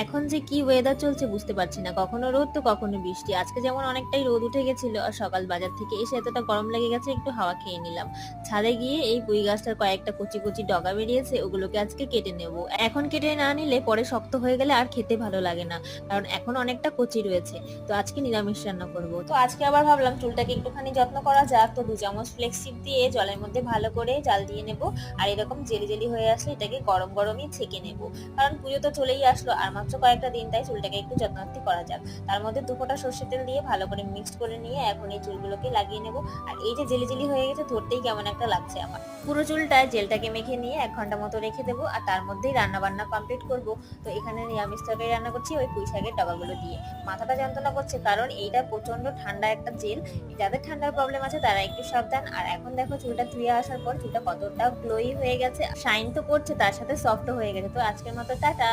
এখন যে কি ওয়েদার চলছে বুঝতে পারছি না। কখনো রোদ তো কখনো বৃষ্টি। আজকে যেমন অনেকটাই রোদ উঠে গেছিল আর সকাল বাজার থেকে এসে এতটা গরম লেগে গেছে একটু হাওয়া খেয়ে নিলাম। ছাদে গিয়ে এই পুঁই গাছটার কয়েকটা কচি, কচি ডগা বেরিয়েছে ওগুলোকে আজকে কেটে নেব। এখন কেটে না নিলে পরে শক্ত হয়ে গেলে আর খেতে ভালো লাগে না। কারণ এখন অনেকটা কচি রয়েছে। তো আজকে নিরামিষ রান্না করব। তো আজকে আবার ভাবলাম চুলটাকে একটুখানি যত্ন করা যাক। তো ২ চামচ ফ্লেক্সিড দিয়ে জলের মধ্যে ভালো করে জাল দিয়ে নেব। আর এরকম জেলি, জেলি হয়ে আসলে এটাকে গরম, গরমই ছেঁকে নেব। কারণ পুজো তো চলেই আসলো আর মাত্র কয়েকটা দিন, তাই চুলটাকে একটু যত্নার্থী করা যাক। তার মধ্যে ২ ফোঁটা সর্ষের তেল দিয়ে ভালো করে মিক্সড করে নিয়ে এখন এই চুলগুলোকে লাগিয়ে নেব। আর এই যে জেলি জেলি হয়ে গেছে ধরতেই কেমন একটা লাগছে আমার। পুরো চুলটায় জেলটাকে মেখে নিয়ে ১ ঘন্টা মতো রেখে দেবো আর তার মধ্যেই রান্না বান্না কমপ্লিট করব। তো এখানে নিরামিষ তরকারি রান্না করছি ওই পুঁই শাকের ডগাগুলো দিয়ে। মাথাটা যন্ত্রণা করছে কারণ এইটা প্রচন্ড ঠান্ডা একটা জেল। যাদের ঠান্ডার প্রবলেম আছে তারা একটু সাবধান। আর এখন দেখো চুলটা ধুয়ে আসার পর চুলটা কতটা গ্লোই হয়ে গেছে, শাইন তো করছে তার সাথে সফটও হয়ে গেছে। তো আজকের মতো টাটা।